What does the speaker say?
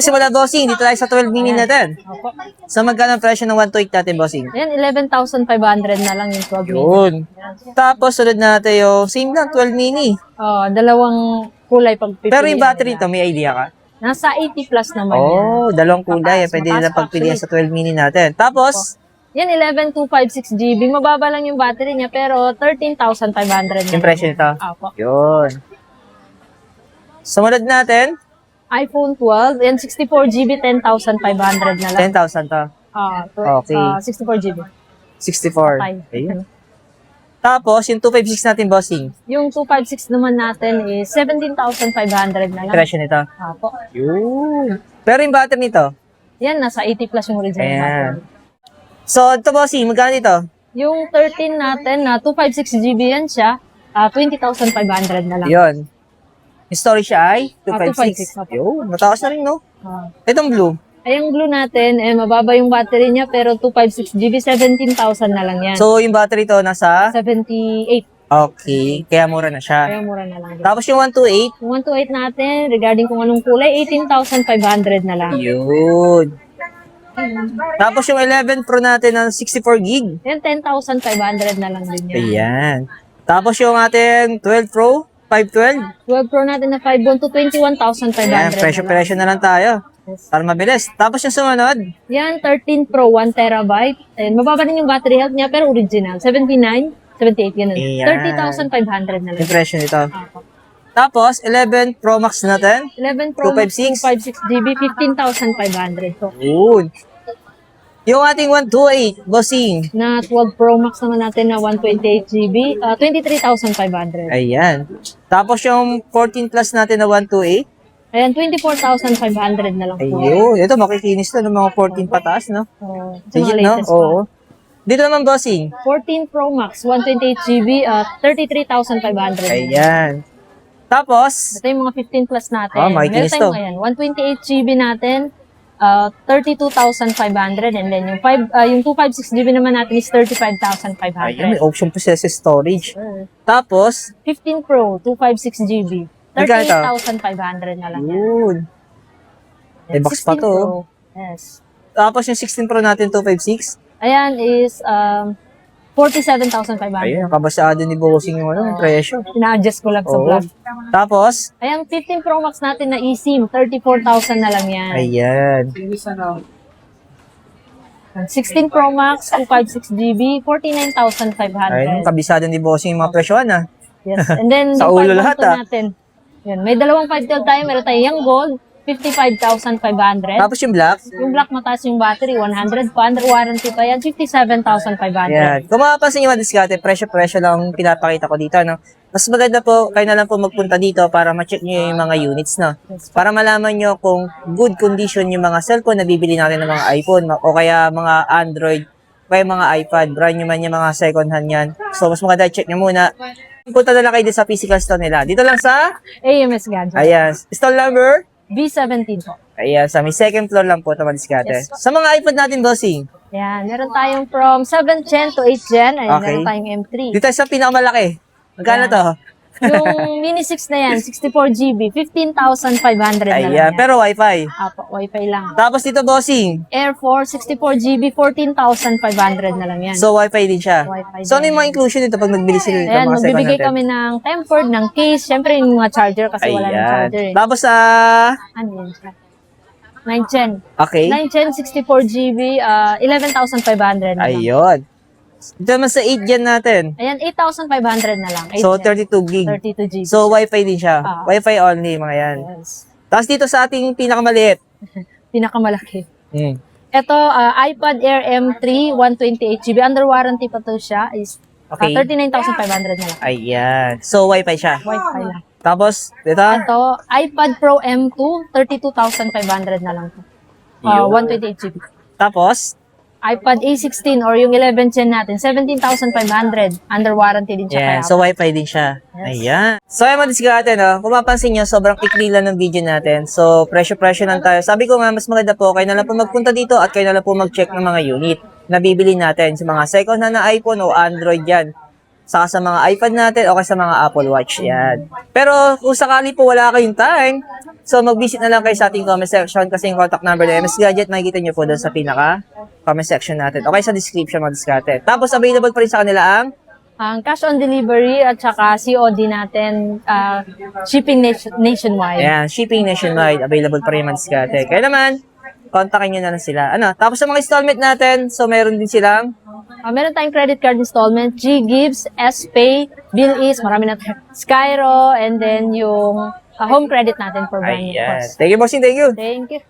Simula, bossing, dito tayo sa 12 mini natin. Opo. So, magkano ang presyo ng 128 natin, bossing? Ayan, 11,500 na lang yung 12 mini. Yun. Tapos, sunod natin yung same lang, 12 mini. Oh, dalawang kulay pag pipiliin. Pero yung battery ito, may idea ka? Nasa 80 plus naman yan. Oh, dalawang kulay. Mataas, Pwede mataas nila pagpilihan actually. sa 12 mini natin. Tapos, Yan, 11,256 GB. Mababa lang yung battery niya, pero 13,500 na. yung presyo nito. Opo. Yun. Sumunod natin, iPhone 12, yan 64 GB, 10,500 na lang. 10,000 to. Okay. 64 GB. 64. Patay. Ayun. Tapos, yung 256 natin, bossing. Yung 256 naman natin is 17,500 na lang. Presyo nito. Opo. Yun. Pero yung battery nito. Yan, nasa 80 plus yung original Ayan. battery. So, ito, bossing, magkano ito? Yung 13 natin, na 256 GB yan siya, 20,500 na lang. Yun. Yung storage siya ay 256. 256. Yun. Mataas na rin, no? Ah. Itong blue. Ay, yung blue natin, mababa yung battery niya, pero 256 GB, 17,000 na lang yan. So, yung battery to nasa... 78. Okay. Kaya mura na siya. Kaya mura na lang. Tapos yung 128. Yung 128 natin, regarding kung anong kulay, 18,500 na lang. Yun. Tapos yung 11 Pro natin ng 64 gig. Yan, 10,500 na lang din yan. Ayan. Tapos yung ating 12 Pro, 512. 12 Pro natin na 5 to 21,500 Ayan, na lang. presyo na lang tayo. Yes. Para mabilis. Tapos yung sumunod, Yan, 13 Pro, 1 terabyte. And mababa din yung battery health niya, pero original. 79, 78, ganun. Ayan. 30,500 na lang. yung presyo nito. Apo. Tapos, 11 Pro Max natin. 11 Pro, 256. 256 GB, 15,500. So, Yun. Yung ating 128, bossing. na 12 Pro Max naman natin na 128 GB, 23,500. Ayan. Tapos yung 14 Plus natin na 128. Ayan, 24,500 na lang po. Ayun. Ito, makikinis to ng mga 14 pataas, no? So, ito Legit, mga no? latest Oo. Dito naman, bossing. 14 Pro Max, 128 GB, 33,500. Ayan. Tapos, Ito yung mga 15 plus natin. Oh, makikinis Meron tayong to. ayan, 128 GB natin, 32,500, and then yung 256 GB naman natin is 35,500. ayun, may option pa sila sa storage. Tapos, 15 Pro, 256 GB, Magkano to? 38,500 na lang yan. yun. May box pa 16 to. Pro, yes. Tapos yung 16 Pro natin, 256. Ayan is 47,500. Ayun, nakabasado ni bossing yung ano, yung presyo. Ina-adjust ko lang sa Oo. vlog. Tapos, Ayan, 15 Pro Max natin na eSIM, 34,000 na lang yan. ayan. 16 Pro Max, 256 GB, 49,500. Ayun, kabisado ni bossing yung mga presyohan, ah. Yes. And then, Sa yung ulo 512 lahat, ah. natin. Yan. May dalawang 512 tayo. Meron tayo yung gold, 55,500. Tapos yung black, Yung black, mataas yung battery, 100 pa. Under warranty pa yan, 57,500. yan. Kung mapapansin nyo mga diskarte, presyo-presyo lang pinapakita ko dito, no? Mas maganda po, kayo na lang po magpunta dito para ma-check nyo yung mga units, no? Para malaman nyo kung good condition yung mga cellphone na bibili natin ng mga iPhone o kaya mga Android, kaya mga iPad, brand nyo man yung mga second hand yan. So, mas maganda check nyo muna. Punta na lang kayo dito sa physical store nila. Dito lang sa, AMS Gadget. ayan, stall number, B17 po. ayan, sa may second floor lang po ito mga diskarte. Yes. Sa mga iPad natin, bossing, Yan. Meron tayong from 7th gen to 8th gen. Ayan, Okay. meron tayong M3. dito sa pinakamalaki. Magkano Ayan. to? Yung Mini 6 na yan, 64 GB, 15,500 na lang Ayan, yan. pero Wi-Fi. Apo, Wi-Fi lang. Tapos dito, bossing, Air Force, 64 GB, 14,500 na lang yan. so Wi-Fi din siya. Wi-Fi So, ano din. yung mga inclusion dito pag nagbili sila dito, Ayan, mga second magbibigay natin? kami ng tempered, ng case, syempre yung mga charger kasi wala ng charger. Ayan. Eh. Tapos sa, Ano yun siya? 9 gen. okay. 9 gen, 64 GB, 11,500 na lang. Ayun. Dito naman sa 8 gen natin. Ayan, 8,500 na lang. 8 So, gen. 32 gig. 32 GB. So, Wi-Fi din siya. Ah. Wi-Fi only, mga yan. Yes. Tapos dito sa ating pinakamaliit. Pinakamalaki. Hmm. Ito, iPad Air M3, 128 GB. Under warranty pa to siya. Is Okay. 39,500 na lang. Ayan. So, Wi-Fi siya. Wi-Fi lang. Tapos, dito. Ito, iPad Pro M2, 32,500 na lang. Yun. 128 GB. Tapos, iPad A16 or yung 11th gen natin, 17,500. Under warranty din siya. yan. Kaya So, Wi-Fi din siya. Ayan. So, ayan mga diskarte, no? Kung mapansin nyo, sobrang ikli lang ng video natin. So, presyo-presyo lang tayo. Sabi ko nga, mas maganda po, kayo na lang po magpunta dito at kayo na lang po mag-check ng mga unit na bibili natin sa mga second hand na iPhone o Android yan. saka sa mga iPad natin o kaya sa mga Apple Watch. Yan. Pero kung sakali po wala kayong time, so mag-visit na lang kayo sa ating comment section kasi yung contact number ng MS Gadget, makikita nyo po doon sa pinaka comment section natin. Okay, sa description mga diskarte. Tapos available pa rin sa kanila ang Cash on delivery at saka COD natin, shipping nationwide. ayan, shipping nationwide. Available pa rin mga diskarte. Kaya naman, kontakin nyo na lang sila. Tapos sa mga installment natin, so meron din silang Meron tayong credit card installment, G-Gives, S-Pay, Bill-Ease, marami na tayo. Skyro, and then yung home credit natin for brand new ayan. course. Thank you, bossing. Thank you. Thank you.